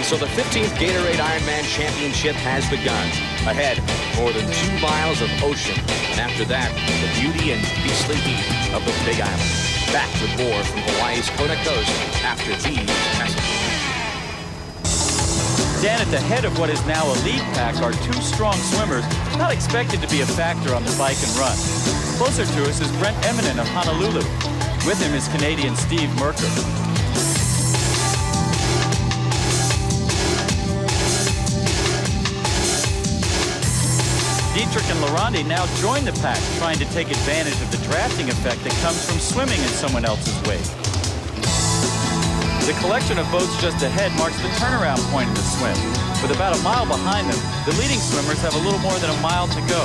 So the 15th Gatorade Ironman Championship has begun. Ahead, more than 2 miles of ocean. And after that, the beauty and beastly heat of the Big Island. Back with more from Hawaii's Kona coast after these messages. Dan, at the head of what is now a lead pack are 2 strong swimmers, not expected to be a factor on the bike and run. Closer to us is Brent Eminen of Honolulu. With him is Canadian Steve Merker. Dietrich and Laurandi now join the pack, trying to take advantage of the drafting effect that comes from swimming in someone else's wake. The collection of boats just ahead marks the turnaround point of the swim. With about a mile behind them, the leading swimmers have a little more than a mile to go.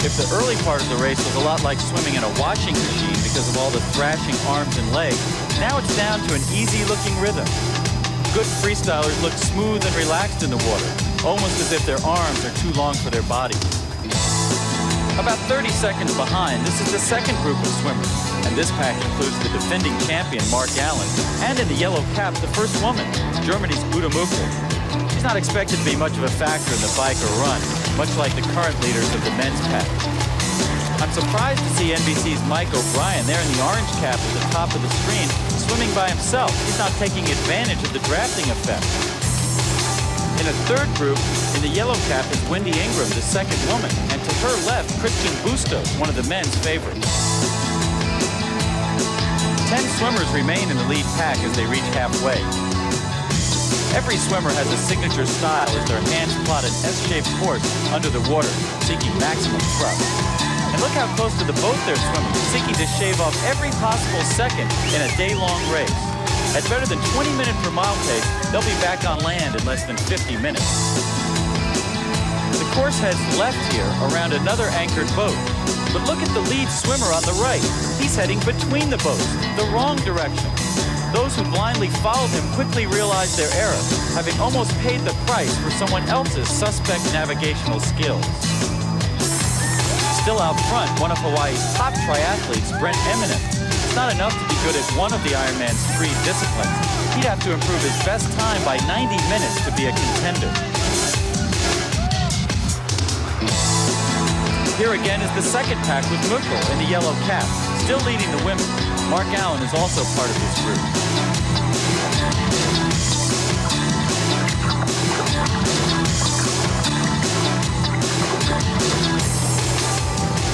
If the early part of the race was a lot like swimming in a washing machine because of all the thrashing arms and legs, now it's down to an easy-looking rhythm. Good freestylers look smooth and relaxed in the water, almost as if their arms are too long for their body. About 30 seconds behind, this is the second group of swimmers, and this pack includes the defending champion, Mark Allen, and in the yellow cap, the first woman, Germany's Uta Mukel. She's not expected to be much of a factor in the bike or run, much like the current leaders of the men's pack. I'm surprised to see NBC's Mike O'Brien there in the orange cap at the top of the screen, swimming by himself. He's not taking advantage of the drafting effect. In a third group, in the yellow cap is Wendy Ingram, the second woman, and to her left, Christian Bustos, one of the men's favorites. 10 swimmers remain in the lead pack as they reach halfway. Every swimmer has a signature style as their hands plot an S-shaped course under the water, seeking maximum thrust. And look how close to the boat they're swimming, seeking to shave off every possible second in a day-long race. At better than 20 minute per mile pace, they'll be back on land in less than 50 minutes. The course heads left here around another anchored boat. But look at the lead swimmer on the right. He's heading between the boats, the wrong direction. Those who blindly followed him quickly realized their error, having almost paid the price for someone else's suspect navigational skills. Still out front, one of Hawaii's top triathletes, Brent Eminen. It's not enough to be good at one of the Ironman's 3 disciplines. He'd have to improve his best time by 90 minutes to be a contender. Here again is the second pack with Mukel in the yellow cap, still leading the women. Mark Allen is also part of this group.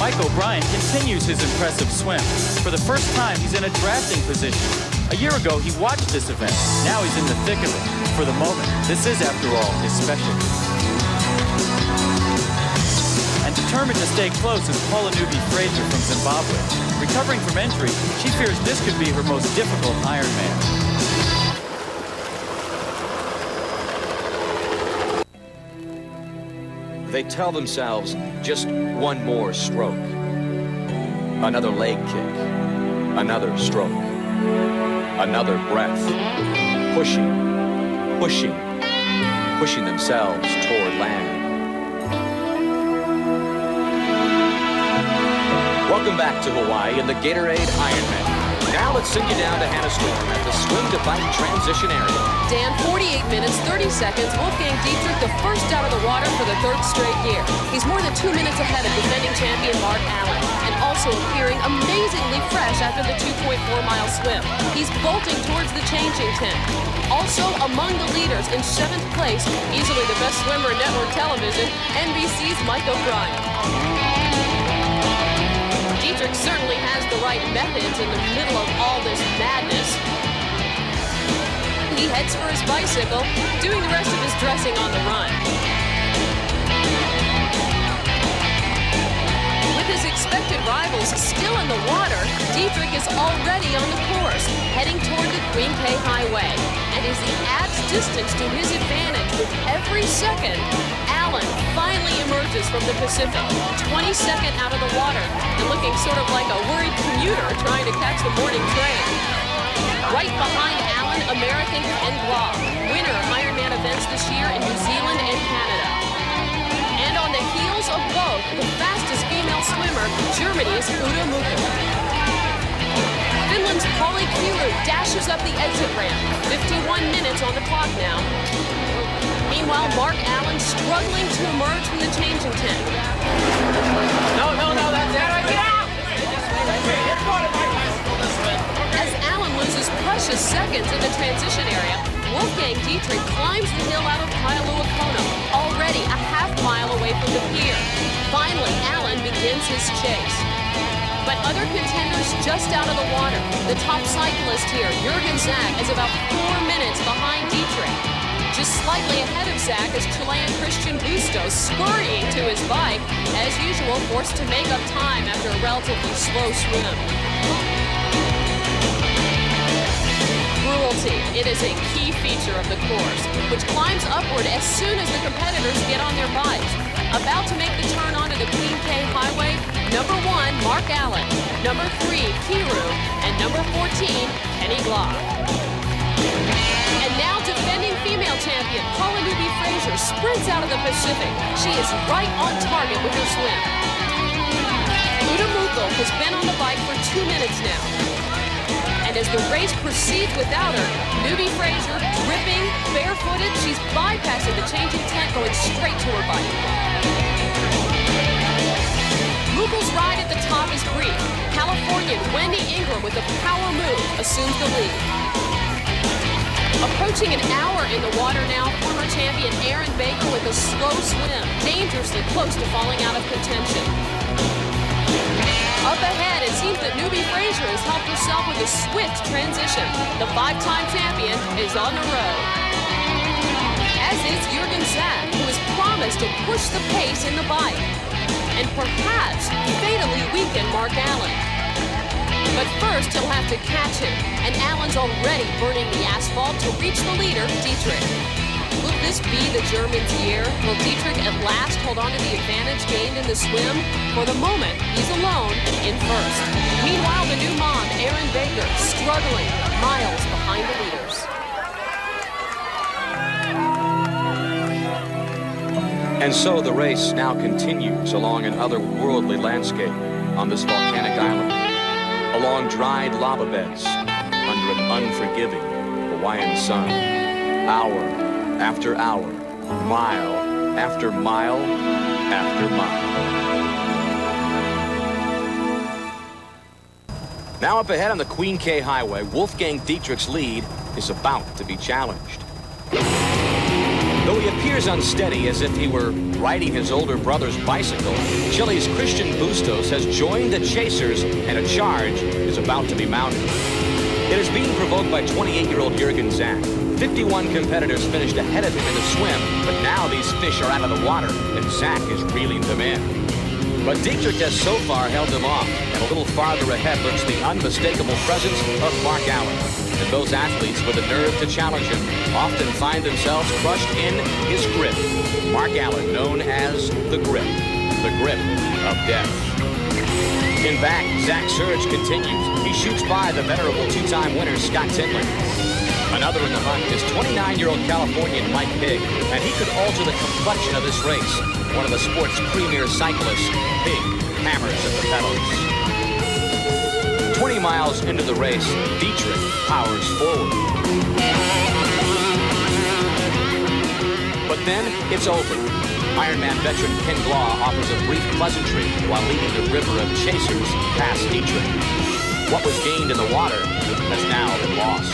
Mike O'Brien continues his impressive swim. For the first time, he's in a drafting position. A year ago, he watched this event. Now he's in the thick of it. For the moment, this is, after all, his specialty. And determined to stay close is Paula Newby-Fraser from Zimbabwe. Recovering from injury, she fears this could be her most difficult Ironman. They tell themselves just one more stroke. Another leg kick. Another stroke. Another breath. Pushing, pushing, pushing themselves toward land. Welcome back to Hawaii and the Gatorade Ironman. Now let's send you down to Hannah Storm at the swim to bike transition area. Dan, 48 minutes, 30 seconds. Wolfgang Dietrich, the first out of the water for the 3rd straight year. He's more than 2 minutes ahead of defending champion Mark Allen, and also appearing amazingly fresh after the 2.4-mile swim. He's bolting towards the changing tent. Also among the leaders in 7th place, easily the best swimmer in network television, NBC's Mike O'Brien. Dietrich certainly has the right methods in the middle of all this madness. he heads for his bicycle, doing the rest of his dressing on the run. With his expected rivals still in the water, Dietrich is already on the course, heading toward the Queen K Highway. And as he adds distance to his advantage with every second, Allen finally emerges from the Pacific, 22nd out of the water, and looking sort of like a worried commuter trying to catch the morning train. Right behind Allen, American Ken Glock, winner of Ironman events this year in New Zealand and Canada. And on the heels of both, the fastest female swimmer, Germany's Uta Muka. Finland's Polly Kiuru dashes up the exit ramp, 51 minutes on the clock now. Meanwhile, Mark Allen struggling to emerge from the changing tent. No, that's it. Get out! As Allen loses precious seconds in the transition area, Wolfgang Dietrich climbs the hill out of Kailua-Kona, already a half-mile away from the pier. Finally, Allen begins his chase. But other contenders just out of the water. The top cyclist here, Jürgen Zach, is about 4 minutes behind Dietrich. Just slightly ahead of Zach is Chilean Christian Bustos, scurrying to his bike, as usual forced to make up time after a relatively slow swim. Cruelty, it is a key feature of the course, which climbs upward as soon as the competitors get on their bikes. About to make the turn onto the Queen K Highway, number 1, Mark Allen, number 3, Kiuru, and number 14, Kenny Glock. And now defending female champion Paula Newby-Fraser sprints out of the Pacific. She is right on target with her swim. Uta Muka has been on the bike for 2 minutes now. And as the race proceeds without her, Newby-Fraser, dripping, barefooted, she's bypassing the changing tent, going straight to her bike. Muka's ride at the top is brief. Californian Wendy Ingram with a power move assumes the lead. Approaching an hour in the water now, former champion Aaron Baker with a slow swim, dangerously close to falling out of contention. Up ahead, it seems that Newby-Fraser has helped herself with a swift transition. The 5-time champion is on the road. As is Jürgen Zach, who has promised to push the pace in the bike and perhaps fatally weaken Mark Allen. But first, he'll have to catch him, and Allen's already burning the asphalt to reach the leader, Dietrich. Will this be the German's year? Will Dietrich at last hold on to the advantage gained in the swim? For the moment, he's alone in first. Meanwhile, the new mom, Aaron Baker, struggling miles behind the leaders. And so the race now continues along an otherworldly landscape on this volcanic island, along dried lava beds under an unforgiving Hawaiian sun, hour after hour, mile after mile after mile. Now up ahead on the Queen K Highway, Wolfgang Dietrich's lead is about to be challenged. Though he appears unsteady as if he were riding his older brother's bicycle, Chile's Christian Bustos has joined the chasers and a charge is about to be mounted. It is being provoked by 28-year-old Jürgen Zach. 51 competitors finished ahead of him in the swim, but now these fish are out of the water and Zach is reeling them in. But Dietrich has so far held them off, and a little farther ahead lurks the unmistakable presence of Mark Allen. And those athletes with the nerve to challenge him often find themselves crushed in his grip. Mark Allen, known as the grip of death. In back, Zach's surge continues. He shoots by the venerable 2-time winner, Scott Tinley. Another in the hunt is 29-year-old Californian Mike Pigg, and he could alter the complexion of this race. One of the sport's premier cyclists, Pigg hammers at the pedals. 20 miles into the race, Dietrich powers forward. But then it's over. Ironman veteran Ken Glaw offers a brief pleasantry while leading the river of chasers past Dietrich. What was gained in the water has now been lost.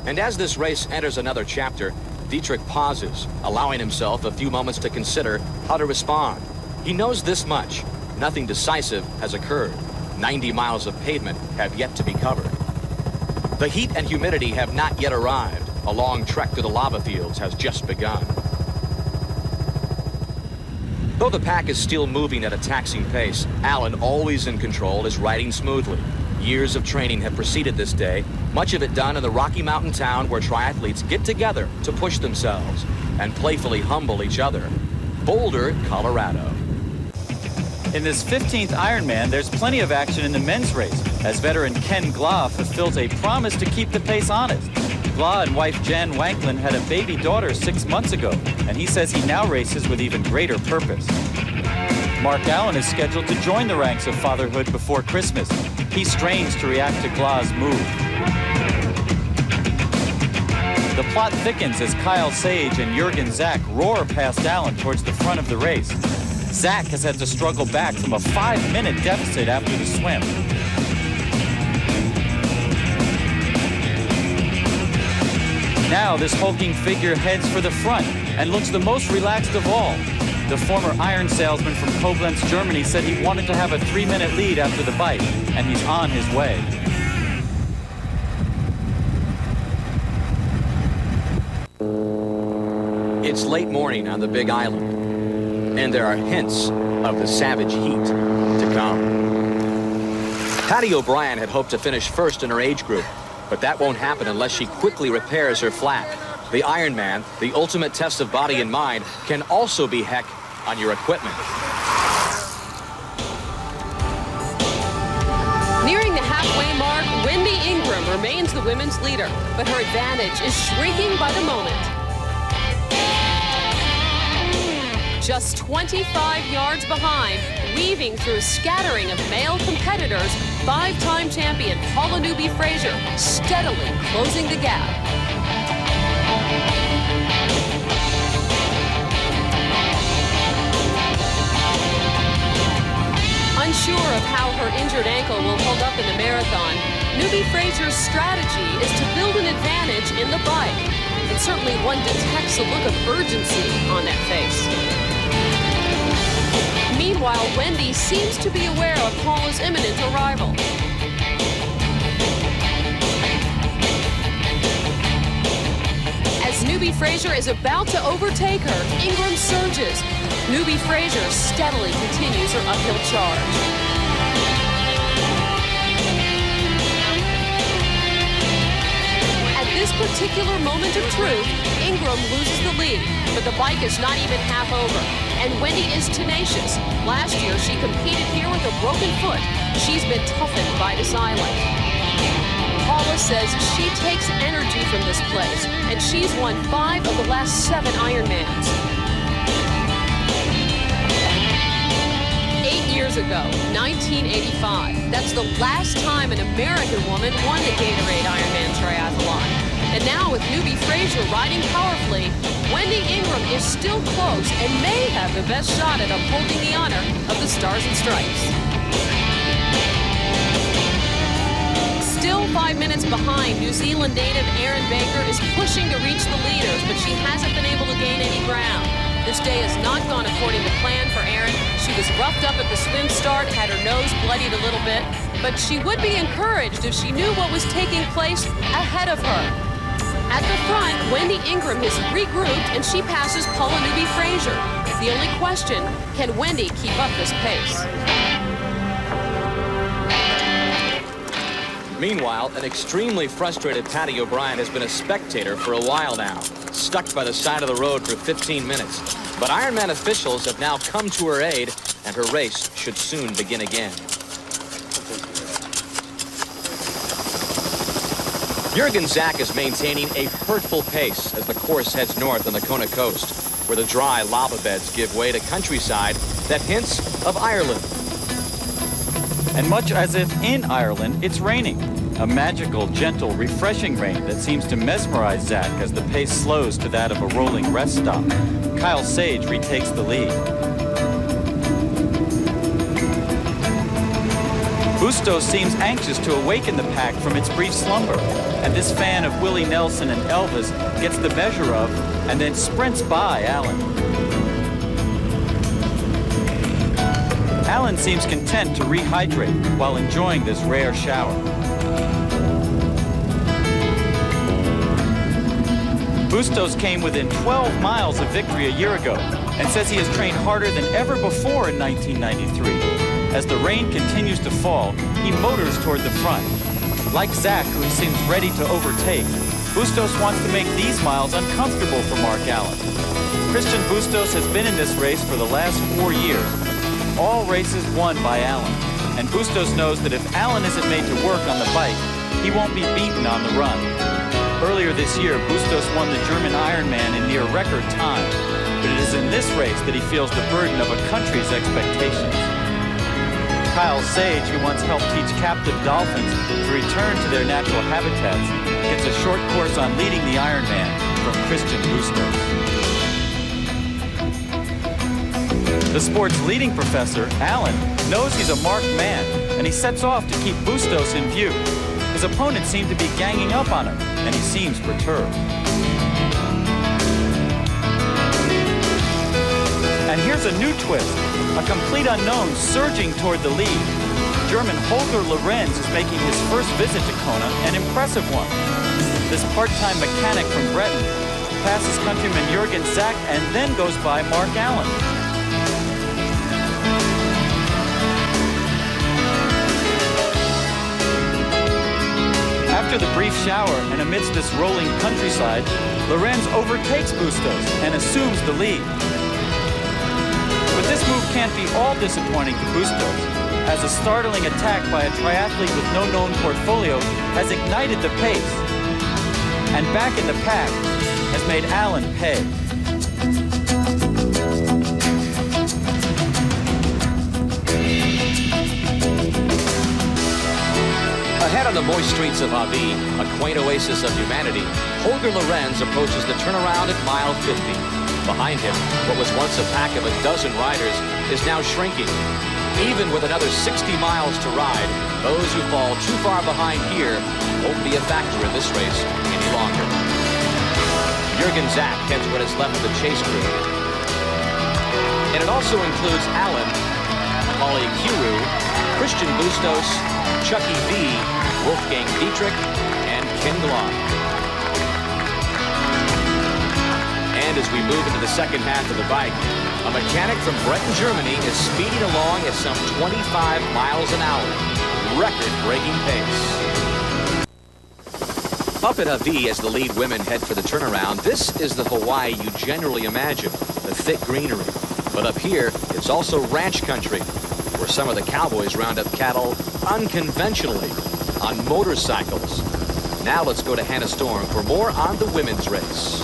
And as this race enters another chapter, Dietrich pauses, allowing himself a few moments to consider how to respond. He knows this much. Nothing decisive has occurred. 90 miles of pavement have yet to be covered. The heat and humidity have not yet arrived. A long trek through the lava fields has just begun. Though the pack is still moving at a taxing pace, Allen, always in control, is riding smoothly. Years of training have preceded this day, much of it done in the Rocky Mountain town where triathletes get together to push themselves and playfully humble each other. Boulder, Colorado. In this 15th Ironman, there's plenty of action in the men's race, as veteran Ken Glah fulfills a promise to keep the pace honest. Glah and wife Jan Wanklin had a baby daughter 6 months ago, and he says he now races with even greater purpose. Mark Allen is scheduled to join the ranks of fatherhood before Christmas. He strains to react to Glah's move. The plot thickens as Kyle Sage and Jürgen Zach roar past Allen towards the front of the race. Zach has had to struggle back from a 5-minute deficit after the swim. Now this hulking figure heads for the front and looks the most relaxed of all. The former iron salesman from Koblenz, Germany said he wanted to have a 3-minute lead after the bike, and he's on his way. It's late morning on the Big Island, and there are hints of the savage heat to come. Patty O'Brien had hoped to finish first in her age group, but that won't happen unless she quickly repairs her flat. The Ironman, the ultimate test of body and mind, can also be heck on your equipment. Nearing the halfway mark, Wendy Ingram remains the women's leader, but her advantage is shrinking by the moment. Just 25 yards behind, weaving through a scattering of male competitors, 5-time champion Paula Newby-Fraser steadily closing the gap. Unsure of how her injured ankle will hold up in the marathon, Newby-Fraser's strategy is to build an advantage in the bike. And certainly one detects a look of urgency on that face. Meanwhile, Wendy seems to be aware of Paula's imminent arrival. As Newby-Fraser is about to overtake her, Ingram surges. Newby-Fraser steadily continues her uphill charge. At this particular moment of truth, Ingram loses the lead, but the bike is not even half over. And Wendy is tenacious. Last year, she competed here with a broken foot. She's been toughened by this island. Paula says she takes energy from this place, and she's won 5 of the last 7 Ironmans. 8 years ago, 1985, that's the last time an American woman won the Gatorade Ironman Triathlon. And now with Newby-Fraser riding powerfully, Wendy Ingram is still close and may have the best shot at upholding the honor of the Stars and Stripes. Still 5 minutes behind, New Zealand native Erin Baker is pushing to reach the leaders, but she hasn't been able to gain any ground. This day has not gone according to plan for Erin. She was roughed up at the swim start, had her nose bloodied a little bit, but she would be encouraged if she knew what was taking place ahead of her. At the front, Wendy Ingram is regrouped and she passes Paula Newby-Fraser. The only question, can Wendy keep up this pace? Meanwhile, an extremely frustrated Patty O'Brien has been a spectator for a while now, stuck by the side of the road for 15 minutes. But Ironman officials have now come to her aid, and her race should soon begin again. Jürgen Zach is maintaining a hurtful pace as the course heads north on the Kona coast, where the dry lava beds give way to countryside that hints of Ireland. And much as if in Ireland, it's raining. A magical, gentle, refreshing rain that seems to mesmerize Zach as the pace slows to that of a rolling rest stop. Kyle Sage retakes the lead. Bustos seems anxious to awaken the pack from its brief slumber, and this fan of Willie Nelson and Elvis gets the measure of and then sprints by Allen. Allen seems content to rehydrate while enjoying this rare shower. Bustos came within 12 miles of victory a year ago and says he has trained harder than ever before in 1993. As the rain continues to fall, he motors toward the front. Like Zach, who seems ready to overtake, Bustos wants to make these miles uncomfortable for Mark Allen. Christian Bustos has been in this race for the last 4 years. All races won by Allen, and Bustos knows that if Allen isn't made to work on the bike, he won't be beaten on the run. Earlier this year, Bustos won the German Ironman in near record time, but it is in this race that he feels the burden of a country's expectations. Kyle Sage, who once helped teach captive dolphins to return to their natural habitats, gets a short course on leading the Ironman from Christian Bustos. The sport's leading professor, Allen, knows he's a marked man, and he sets off to keep Bustos in view. His opponents seem to be ganging up on him, and he seems perturbed. And here's a new twist. A complete unknown surging toward the lead. German Holger Lorenz is making his first visit to Kona, an impressive one. This part-time mechanic from Breton passes countryman Jürgen Zach and then goes by Mark Allen. After the brief shower and amidst this rolling countryside, Lorenz overtakes Bustos and assumes the lead. But this move can't be all disappointing to Bustos, as a startling attack by a triathlete with no known portfolio has ignited the pace. And back in the pack has made Allen pay. Ahead on the moist streets of Havaí, a quaint oasis of humanity, Holger Lorenz approaches the turnaround at mile 50. Behind him, what was once a pack of a dozen riders is now shrinking. Even with another 60 miles to ride, those who fall too far behind here won't be a factor in this race any longer. Jürgen Zach heads what is left of the chase crew. And it also includes Allen, Molly Kiru, Christian Bustos, Chucky V, Wolfgang Dietrich, and Ken Glon. And as we move into the second half of the bike, a mechanic from Breton, Germany is speeding along at some 25 miles an hour. Record-breaking pace. Up at Havaí as the lead women head for the turnaround, this is the Hawaii you generally imagine, the thick greenery. But up here, it's also ranch country, where some of the cowboys round up cattle unconventionally on motorcycles. Now let's go to Hannah Storm for more on the women's race.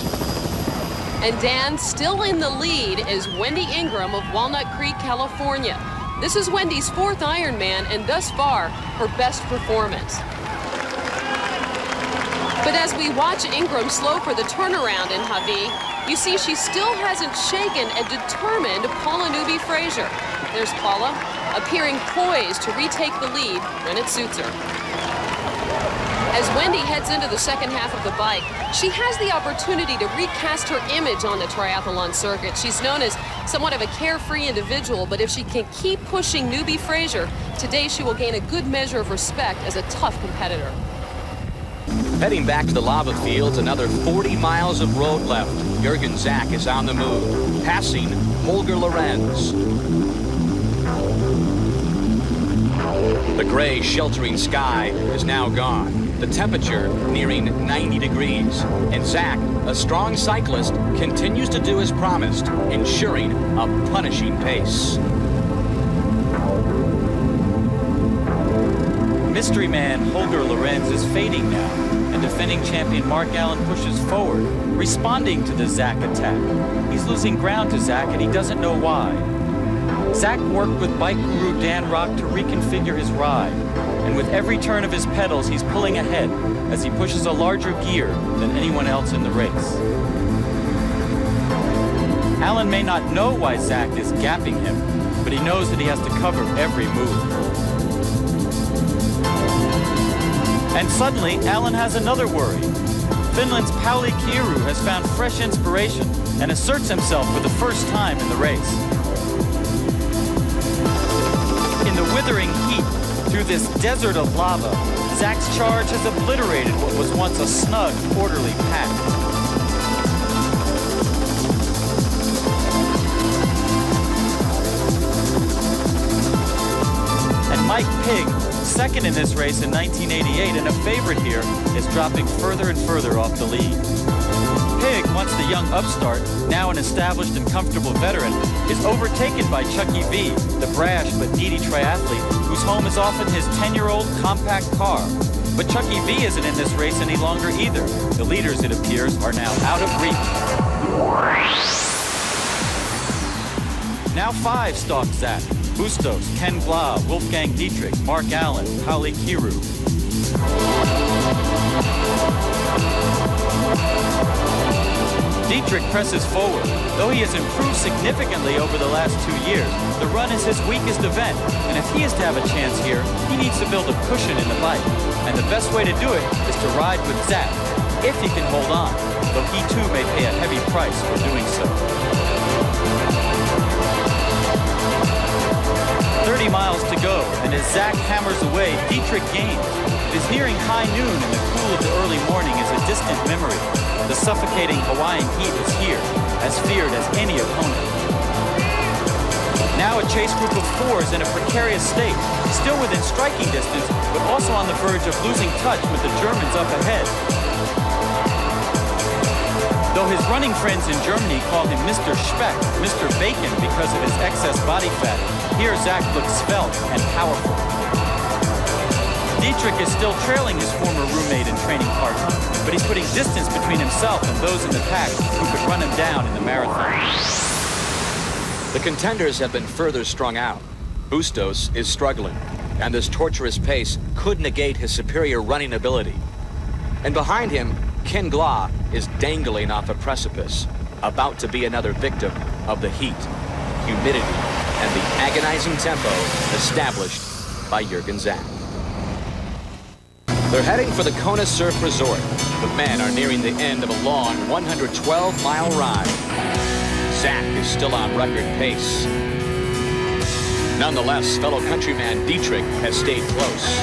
And Dan, still in the lead is Wendy Ingram of Walnut Creek, California. This is Wendy's 4th Ironman and thus far her best performance. But as we watch Ingram slow for the turnaround in Havaí, you see she still hasn't shaken a determined Paula Newby-Fraser. There's Paula, appearing poised to retake the lead when it suits her. As Wendy heads into the second half of the bike, she has the opportunity to recast her image on the triathlon circuit. She's known as somewhat of a carefree individual, but if she can keep pushing Newby-Fraser, today she will gain a good measure of respect as a tough competitor. Heading back to the lava fields, another 40 miles of road left. Jürgen Zach is on the move, passing Holger Lorenz. The gray, sheltering sky is now gone. The temperature nearing 90 degrees. And Zach, a strong cyclist, continues to do as promised, ensuring a punishing pace. Mystery man Holger Lorenz is fading now, and defending champion Mark Allen pushes forward, responding to the Zach attack. He's losing ground to Zach, and he doesn't know why. Zach worked with bike guru Dan Rock to reconfigure his ride, and with every turn of his pedals, he's pulling ahead as he pushes a larger gear than anyone else in the race. Allen may not know why Zach is gapping him, but he knows that he has to cover every move. And suddenly, Allen has another worry. Finland's Pauli Kiru has found fresh inspiration and asserts himself for the first time in the race. this desert of lava, Zach's charge has obliterated what was once a snug, orderly pack. And Mike Pigg, second in this race in 1988 and a favorite here, is dropping further and further off the lead. Pigg, once the young upstart, now an established and comfortable veteran, is overtaken by Chucky V, the brash but needy triathlete whose home is often his 10-year-old compact car. But Chucky V isn't in this race any longer either. The leaders, it appears, are now out of reach. Now 5 stalk Zach: Bustos, Ken Glah, Wolfgang Dietrich, Mark Allen, Pauli Kiru. Dietrich presses forward. Though he has improved significantly over the last 2 years, the run is his weakest event, and if he is to have a chance here, he needs to build a cushion in the bike. And the best way to do it is to ride with Zach, if he can hold on, though he too may pay a heavy price for doing so. 30 miles to go, and as Zach hammers away, Dietrich gains. It is nearing high noon, and the cool of the early morning is a distant memory. The suffocating Hawaiian heat is here, as feared as any opponent. Now a chase group of 4s in a precarious state, still within striking distance, but also on the verge of losing touch with the Germans up ahead. Though his running friends in Germany call him Mr. Speck, Mr. Bacon, because of his excess body fat, here Zach looks svelte and powerful. Dietrich is still trailing his former roommate and training partner, but he's putting distance between himself and those in the pack who could run him down in the marathon. The contenders have been further strung out. Bustos is struggling, and this torturous pace could negate his superior running ability. And behind him, Ken Glah is dangling off a precipice, about to be another victim of the heat, humidity, and the agonizing tempo established by Jürgen Zach. They're heading for the Kona Surf Resort. The men are nearing the end of a long 112-mile ride. Zach is still on record pace. Nonetheless, fellow countryman Dietrich has stayed close.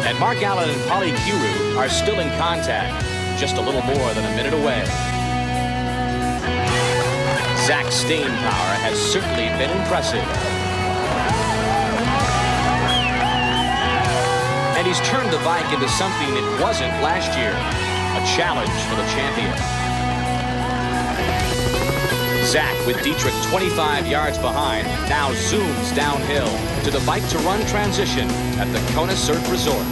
And Mark Allen and Pauli Kiru are still in contact, just a little more than a minute away. Zach's staying power has certainly been impressive. And he's turned the bike into something it wasn't last year, a challenge for the champion. Zach, with Dietrich 25 yards behind, now zooms downhill to the bike-to-run transition at the Kona Surf Resort.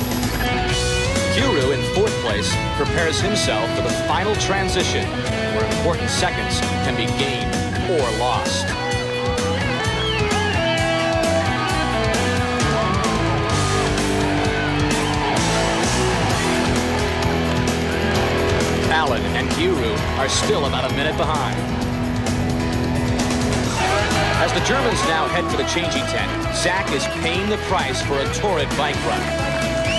Kiru, in 4th place, prepares himself for the final transition, where important seconds can be gained or lost. Allen and Kiru are still about a minute behind. As the Germans now head for the changing tent, Zach is paying the price for a torrid bike run.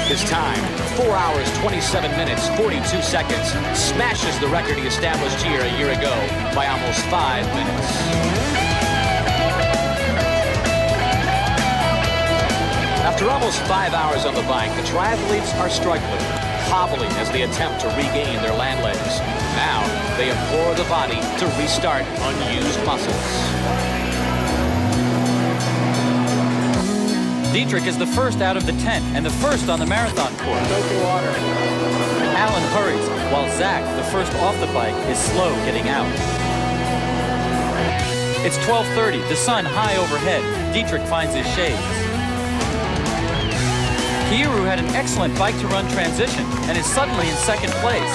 His time, 4 hours, 27 minutes, 42 seconds, smashes the record he established here a year ago by almost 5 minutes. After almost 5 hours on the bike, the triathletes are struggling, hobbling as they attempt to regain their land legs. Now, they implore the body to restart unused muscles. Dietrich is the first out of the tent and the first on the marathon course. Allen hurries, while Zach, the first off the bike, is slow getting out. It's 12:30, the sun high overhead. Dietrich finds his shades. Kiru had an excellent bike-to-run transition and is suddenly in 2nd place.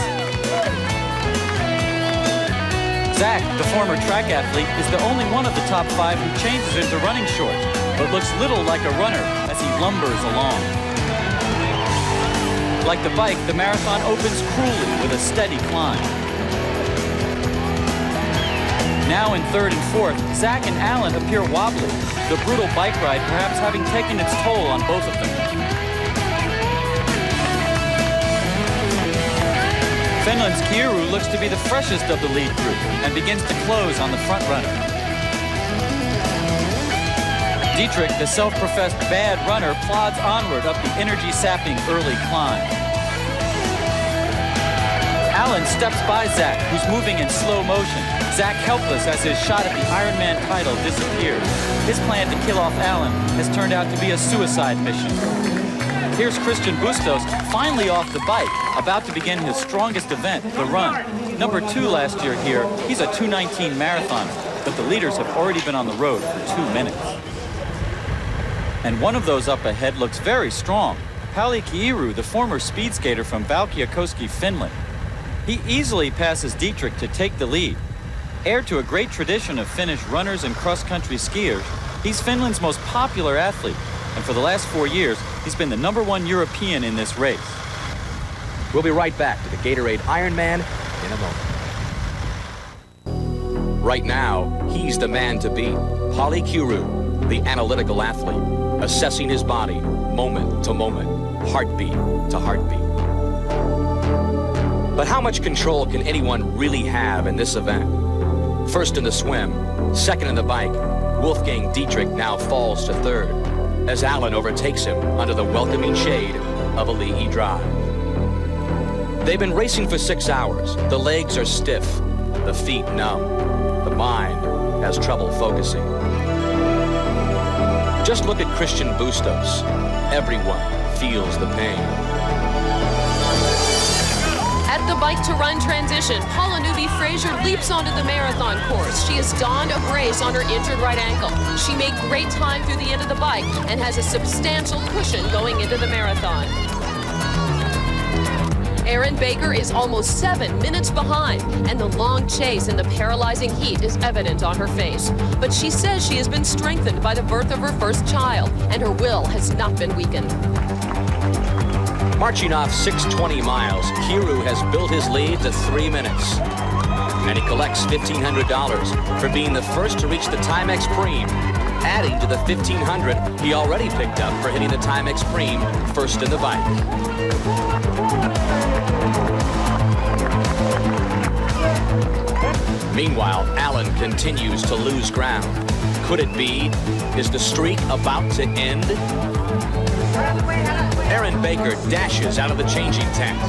Zach, the former track athlete, is the only one of the top 5 who changes into running shorts, but looks little like a runner as he lumbers along. Like the bike, the marathon opens cruelly with a steady climb. Now in 3rd and 4th, Zach and Allen appear wobbly, the brutal bike ride perhaps having taken its toll on both of them. Finland's Kiru looks to be the freshest of the lead group and begins to close on the front runner. Dietrich, the self-professed bad runner, plods onward up the energy-sapping early climb. Allen steps by Zach, who's moving in slow motion. Zach helpless as his shot at the Ironman title disappears. His plan to kill off Allen has turned out to be a suicide mission. Here's Christian Bustos, finally off the bike, about to begin his strongest event, the run. Number 2 last year here, he's a 2:19 marathoner, but the leaders have already been on the road for 2 minutes. And one of those up ahead looks very strong. Pauli Kiiru, the former speed skater from Valkeakoski, Finland. He easily passes Dietrich to take the lead. Heir to a great tradition of Finnish runners and cross-country skiers, he's Finland's most popular athlete, and for the last 4 years, he's been the #1 European in this race. We'll be right back to the Gatorade Ironman in a moment. Right now, he's the man to beat. Pauli Kiiru, the analytical athlete, assessing his body moment to moment, heartbeat to heartbeat. But how much control can anyone really have in this event? First in the swim, second in the bike, Wolfgang Dietrich now falls to third as Allen overtakes him under the welcoming shade of a Leahy Drive. They've been racing for 6 hours. The legs are stiff, the feet numb. The mind has trouble focusing. Just look at Christian Bustos. Everyone feels the pain. At the bike-to-run transition, Paula Newby-Fraser leaps onto the marathon course. She has donned a brace on her injured right ankle. She made great time through the end of the bike and has a substantial cushion going into the marathon. Erin Baker is almost 7 minutes behind, and the long chase and the paralyzing heat is evident on her face. But she says she has been strengthened by the birth of her first child, and her will has not been weakened. Marching off 6:20 miles, Kiiru has built his lead to 3 minutes. And he collects $1,500 for being the first to reach the Timex Preme, adding to the $1,500 he already picked up for hitting the Timex Preme first in the bike. Meanwhile, Allen continues to lose ground. Could it be? Is the streak about to end? Erin Baker dashes out of the changing tent.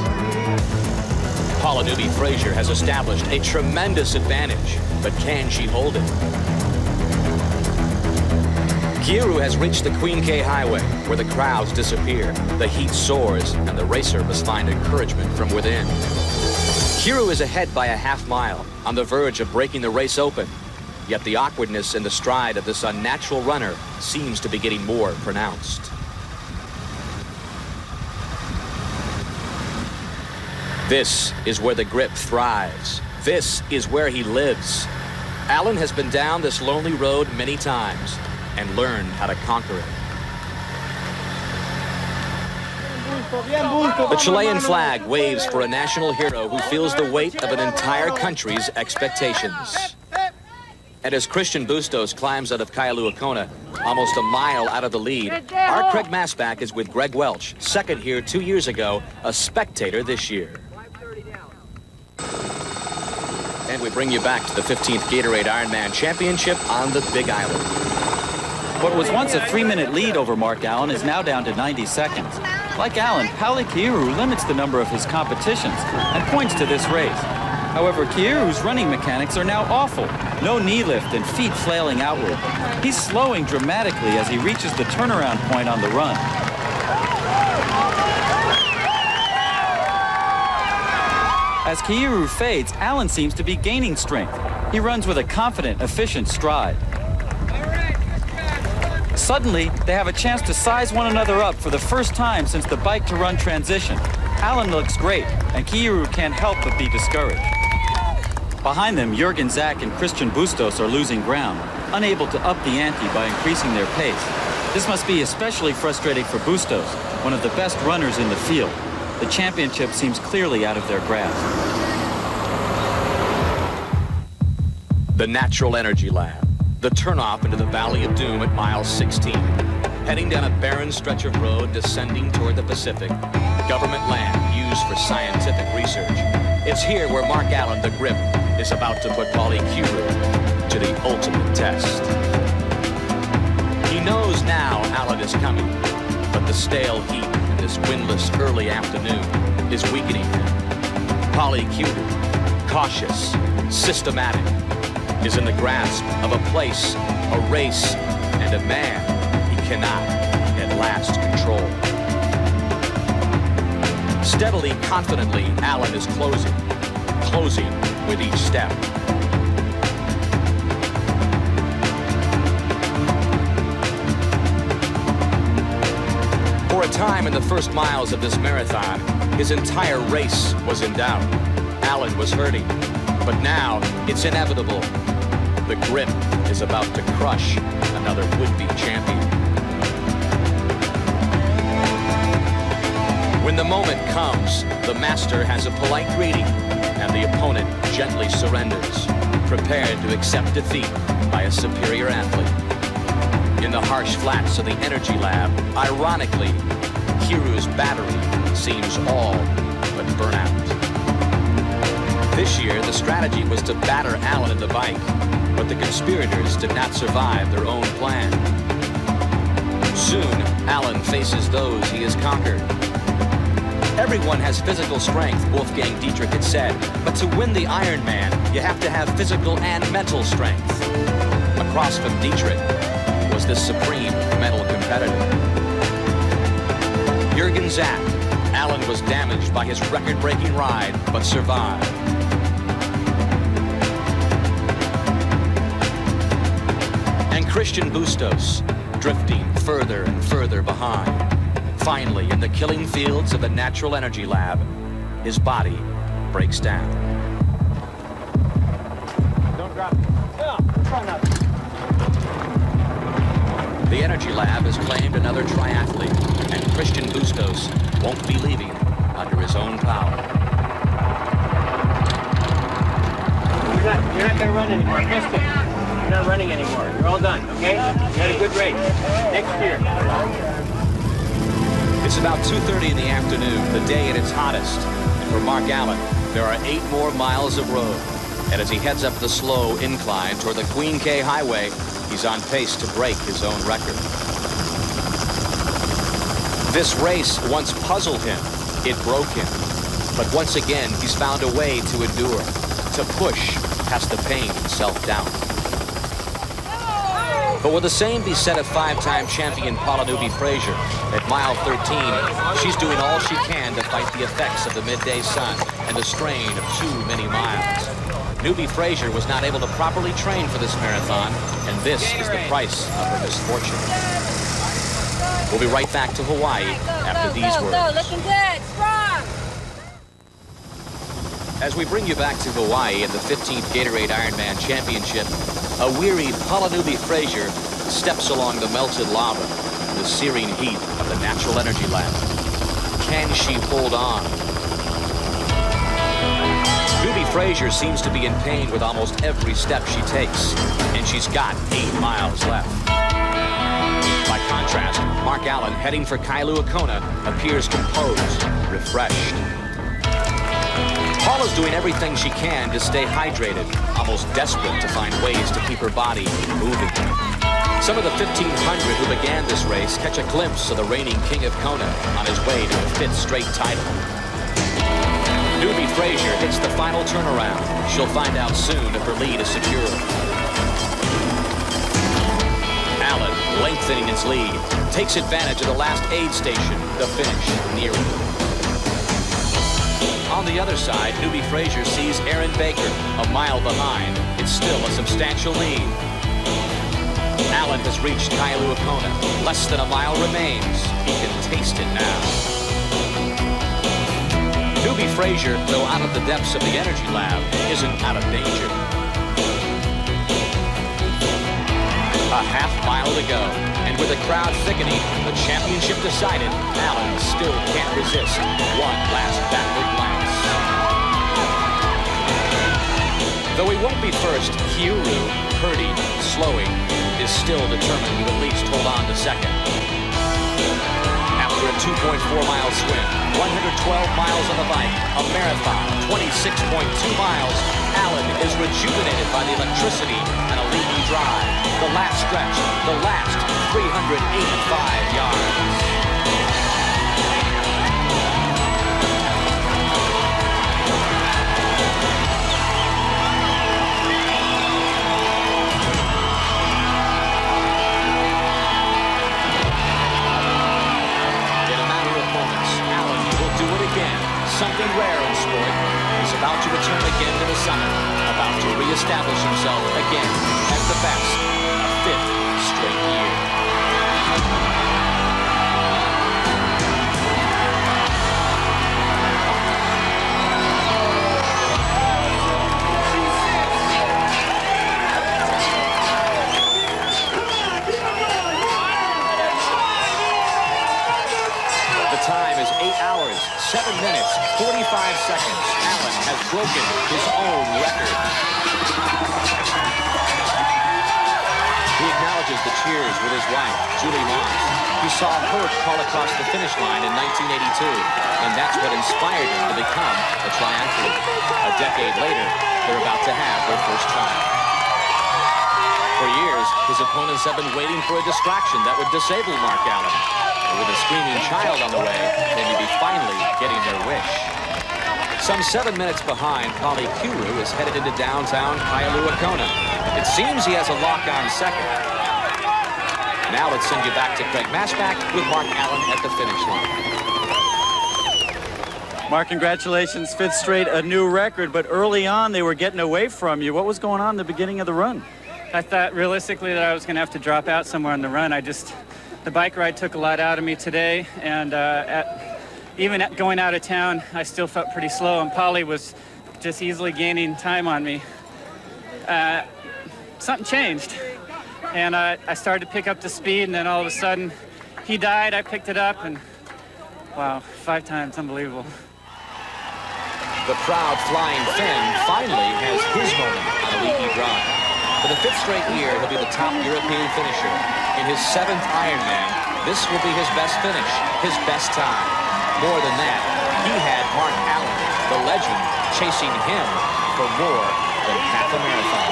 Paula Newby-Fraser has established a tremendous advantage, but can she hold it? Kiiru has reached the Queen K Highway, where the crowds disappear, the heat soars, and the racer must find encouragement from within. Kiiru is ahead by a half mile, on the verge of breaking the race open. Yet the awkwardness in the stride of this unnatural runner seems to be getting more pronounced. This is where the grip thrives. This is where he lives. Allen has been down this lonely road many times and learned how to conquer it. The Chilean flag waves for a national hero who feels the weight of an entire country's expectations. And as Christian Bustos climbs out of Kailua Kona, almost a mile out of the lead, our Craig Masbach is with Greg Welch, second here 2 years ago, a spectator this year. And we bring you back to the 15th Gatorade Ironman Championship on the Big Island. What was once a 3-minute lead over Mark Allen is now down to 90 seconds. Like Allen, Pauli Kiiru limits the number of his competitions and points to this race. However, Kiiru's running mechanics are now awful. No knee lift and feet flailing outward. He's slowing dramatically as he reaches the turnaround point on the run. As Kiiru fades, Allen seems to be gaining strength. He runs with a confident, efficient stride. Suddenly, they have a chance to size one another up for the first time since the bike-to-run transition. Allen looks great, and Kiiru can't help but be discouraged. Behind them, Jürgen Zach and Christian Bustos are losing ground, unable to up the ante by increasing their pace. This must be especially frustrating for Bustos, one of the best runners in the field. The championship seems clearly out of their grasp. The Natural Energy Lab, the turnoff into the Valley of Doom at mile 16. Heading down a barren stretch of road descending toward the Pacific, government land used for scientific research. It's here where Mark Allen, the grip, is about to put Pauli Kiiru to the ultimate test. He knows now Allen is coming, but the stale heat in this windless early afternoon is weakening him. Polycuted, cautious, systematic, is in the grasp of a place, a race, and a man he cannot at last control. Steadily, confidently, Allen is closing with each step. For a time in the first miles of this marathon, his entire race was in doubt. Allen was hurting, but now it's inevitable. The grip is about to crush another would-be champion. When the moment comes, the master has a polite greeting, and the opponent gently surrenders, prepared to accept defeat by a superior athlete. In the harsh flats of the energy lab, ironically, Kiru's battery seems all but burnt out. This year, the strategy was to batter Allen in the bike, but the conspirators did not survive their own plan. Soon, Allen faces those he has conquered. Everyone has physical strength, Wolfgang Dietrich had said, but to win the Ironman, you have to have physical and mental strength. Across from Dietrich was the supreme mental competitor. Jürgen Zack. Allen was damaged by his record-breaking ride, but survived. And Christian Bustos, drifting further and further behind. Finally, in the killing fields of the Natural Energy Lab, his body breaks down. Don't drop it. Yeah, try not to. The Energy Lab has claimed another triathlete, and Christian Bustos won't be leaving under his own power. You're not going to run anymore. Missed it. You're not running anymore. You're all done, okay? You had a good race. Next year. It's about 2:30 in the afternoon, the day at its hottest. And for Mark Allen, there are 8 more miles of road. And as he heads up the slow incline toward the Queen K Highway, he's on pace to break his own record. This race once puzzled him. It broke him. But once again, he's found a way to endure, to push past the pain and self-doubt. But will the same be said of 5-time champion Paula Newby-Fraser? At mile 13, she's doing all she can to fight the effects of the midday sun and the strain of too many miles. Newby-Fraser was not able to properly train for this marathon, and this is the price of her misfortune. We'll be right back to Hawaii after these words. Go, looking good, strong. As we bring you back to Hawaii at the 15th Gatorade Ironman Championship, a weary Paula Newby-Fraser steps along the melted lava, the searing heat of the Natural Energy Lab. Can she hold on? Newby-Fraser seems to be in pain with almost every step she takes, and she's got 8 miles left. By contrast, Mark Allen, heading for Kailua Kona, appears composed, refreshed. Paula's doing everything she can to stay hydrated, almost desperate to find ways to keep her body moving. Some of the 1,500 who began this race catch a glimpse of the reigning king of Kona on his way to a 5th straight title. Newby-Fraser hits the final turnaround. She'll find out soon if her lead is secure. Allen, lengthening its lead, takes advantage of the last aid station, the finish nearing. On the other side, Newby-Fraser sees Aaron Baker a mile behind. It's still a substantial lead. Allen has reached Kailua Kona. Less than a mile remains. He can taste it now. Newby-Fraser, though out of the depths of the Energy Lab, isn't out of danger. A half mile to go, and with the crowd thickening, the championship decided, Allen still can't resist one last backward glance. Though he won't be first, Kiru, hurting, slowing, is still determined to at least hold on to second. After a 2.4-mile swim, 112 miles on the bike, a marathon, 26.2 miles, Allen is rejuvenated by the electricity and a leading drive. The last stretch, the last 300 185 yards. Something rare in sport. He's about to return again to the summit, about to reestablish himself again as the best, a 5th straight year. The time is 8 hours, 7 minutes, 45 seconds. Allen has broken his own record. He acknowledges the cheers with his wife, Julie Moss. He saw her crawl across the finish line in 1982, and that's what inspired him to become a triathlete. A decade later, they're about to have their first child. For years, his opponents have been waiting for a distraction that would disable Mark Allen. With a screaming child on the way, they may be finally getting their wish. Some 7 minutes behind, Polly Kuru is headed into downtown Kailua Kona. It seems he has a lock on second. Now let's send you back to Craig Masbach with Mark Allen at the finish line. Mark, congratulations, 5th straight, a new record, but early on they were getting away from you. What was going on in the beginning of the run? I thought realistically that I was going to have to drop out somewhere on the run. The bike ride took a lot out of me today, and even going out of town, I still felt pretty slow, and Polly was just easily gaining time on me. Something changed, and I started to pick up the speed, and then all of a sudden, he died, I picked it up, and wow, 5 times, unbelievable. The proud Flying Finn finally has his moment on a leaky drive. For the 5th straight year, he'll be the top European finisher. In his 7th Ironman, this will be his best finish, his best time. More than that, he had Mark Allen, the legend, chasing him for more than half a marathon.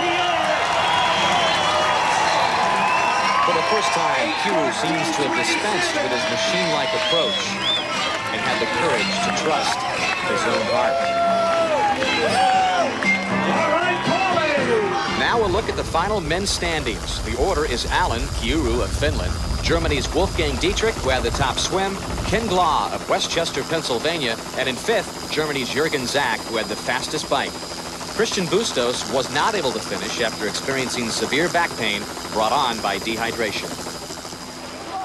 For the first time, Kuru seems to have dispensed with his machine-like approach and had the courage to trust his own heart. Now a look at the final men's standings. The order is Allen, Kuru of Finland, Germany's Wolfgang Dietrich, who had the top swim, Ken Glah of Westchester, Pennsylvania, and in 5th, Germany's Jürgen Zach, who had the fastest bike. Christian Bustos was not able to finish after experiencing severe back pain brought on by dehydration.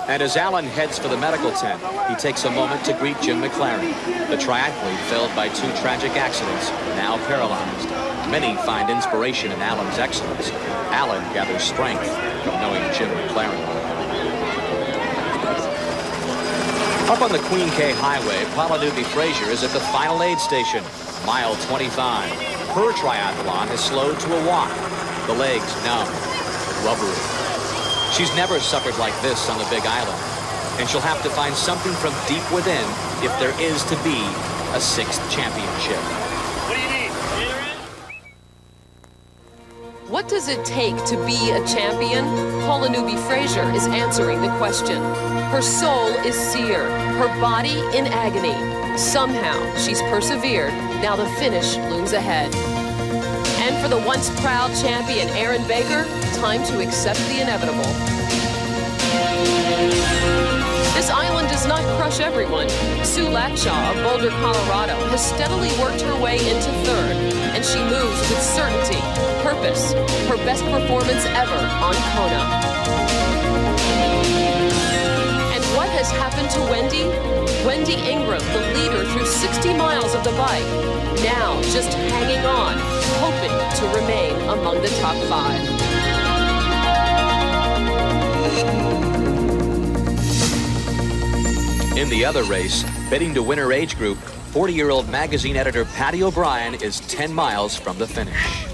And as Allen heads for the medical tent, he takes a moment to greet Jim McLaren, the triathlete felled by 2 tragic accidents, now paralyzed. Many find inspiration in Allen's excellence. Allen gathers strength from knowing Jim McLaren. Up on the Queen K Highway, Paula Newby-Fraser is at the final aid station, mile 25. Her triathlon has slowed to a walk. The legs numb, rubbery. She's never suffered like this on the Big Island, and she'll have to find something from deep within if there is to be a 6th championship. What does it take to be a champion? Paula Newby-Fraser is answering the question. Her soul is seared, her body in agony. Somehow, she's persevered. Now the finish looms ahead. And for the once proud champion, Aaron Baker, time to accept the inevitable. This island does not crush everyone. Sue Latshaw of Boulder, Colorado, has steadily worked her way into 3rd, and she moves with certainty, purpose, her best performance ever on Kona. And what has happened to Wendy? Wendy Ingram, the leader through 60 miles of the bike, now just hanging on, hoping to remain among the top 5. In the other race, bidding to win her age group, 40-year-old magazine editor Patty O'Brien is 10 miles from the finish.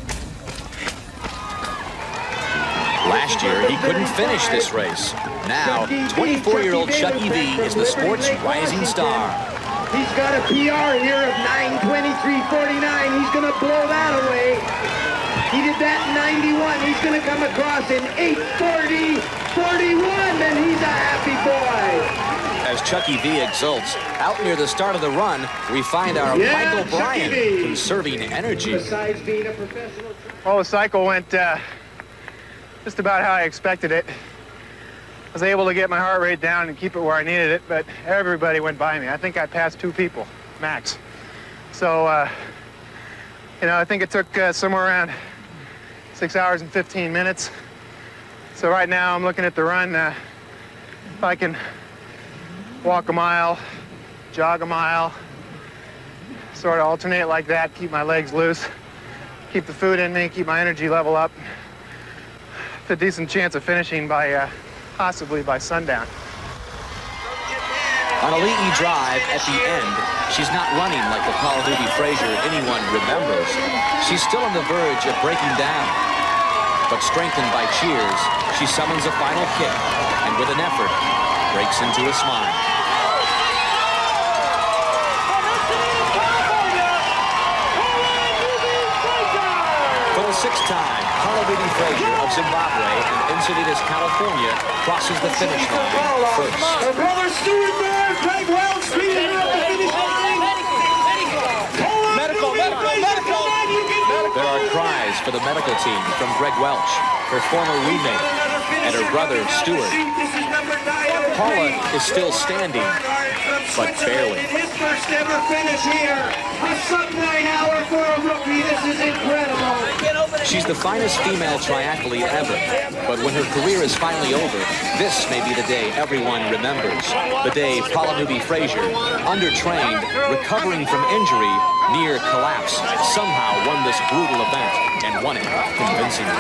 Last year, he couldn't finish this race. Now, 24-year-old Chuck E.V. is the sport's rising star. He's got a PR here of 9:23.49. He's going to blow that away. He did that in 91. He's going to come across in 8:40.41, and he's a Chucky V exults. Out near the start of the run, we find our Michael Bryan conserving energy. Besides being a professional... Well, the cycle went just about how I expected it. I was able to get my heart rate down and keep it where I needed it, but everybody went by me. I think I passed 2 people, max. So, you know, I think it took somewhere around 6 hours and 15 minutes. So right now I'm looking at the run. If I can walk a mile, jog a mile, sort of alternate like that, keep my legs loose, keep the food in me, keep my energy level up. A decent chance of finishing by possibly by sundown. On a Lee drive at the end, she's not running like the Paula Newby-Fraser anyone remembers. She's still on the verge of breaking down. But strengthened by cheers, she summons a final kick and with an effort, breaks into a smile. For the 6th time, Paula Newby-Fraser of Zimbabwe and Encinitas, California crosses the finish line first. Her brother Stuart there, Greg Welch, speeding up the finish line. Medical. There are cries for the medical team from Greg Welch, her former roommate, and her brother Stuart. Paula is still standing, but barely. His first ever finish here. A sub-9 hour for a rookie. This is incredible. She's the finest female triathlete ever, but when her career is finally over, this may be the day everyone remembers. The day Paula Newby-Fraser, undertrained, recovering from injury, near collapse, somehow won this brutal event and won it convincingly.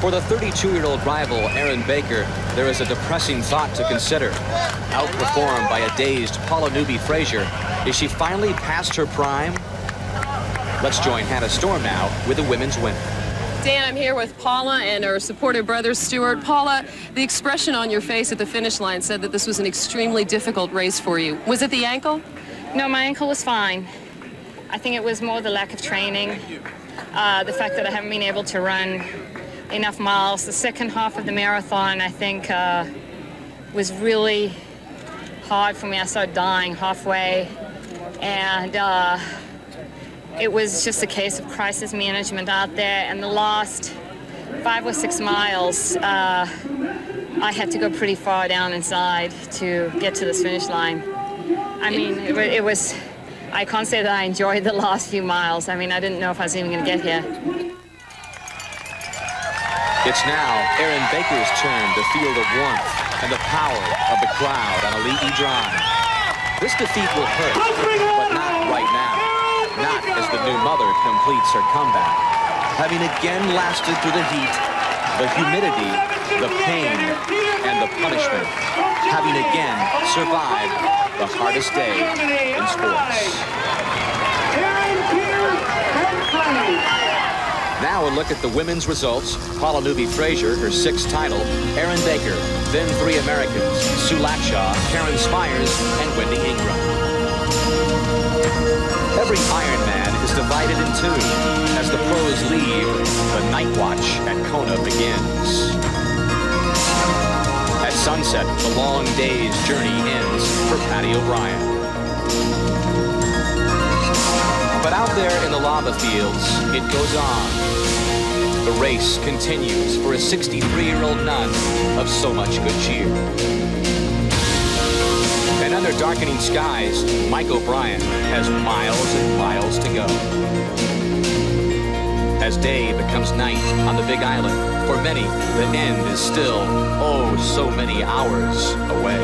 For the 32-year-old rival, Erin Baker, there is a depressing thought to consider. Outperformed by a dazed Paula Newby-Fraser, is she finally past her prime? Let's join Hannah Storm now with the women's win. Dan, I'm here with Paula and her supportive brother, Stuart. Paula, the expression on your face at the finish line said that this was an extremely difficult race for you. Was it the ankle? No, my ankle was fine. I think it was more the lack of training, the fact that I haven't been able to run enough miles. The second half of the marathon, I think, was really hard for me. I started dying halfway, and it was just a case of crisis management out there. And the last 5 or 6 miles, I had to go pretty far down inside to get to this finish line. I mean, it was, I can't say that I enjoyed the last few miles. I mean, I didn't know if I was even going to get here. It's now Erin Baker's turn to feel the warmth and the power of the crowd on a Lee drive. This defeat will hurt, but not right now. Not as the new mother completes her comeback. Having again lasted through the heat, the humidity, the pain, and the punishment. Having again survived the hardest day in sports. Now a look at the women's results. Paula Newby-Fraser, her 6th title. Erin Baker, then 3 Americans, Sue Latshaw, Karen Spires, and Wendy Ingram. Every Ironman is divided in 2. As the pros leave, the night watch at Kona begins. At sunset, the long day's journey ends for Patty O'Brien. But out there in the lava fields, it goes on. The race continues for a 63-year-old nun of so much good cheer. And under darkening skies, Mike O'Brien has miles and miles to go. As day becomes night on the Big Island, for many, the end is still, oh, so many hours away.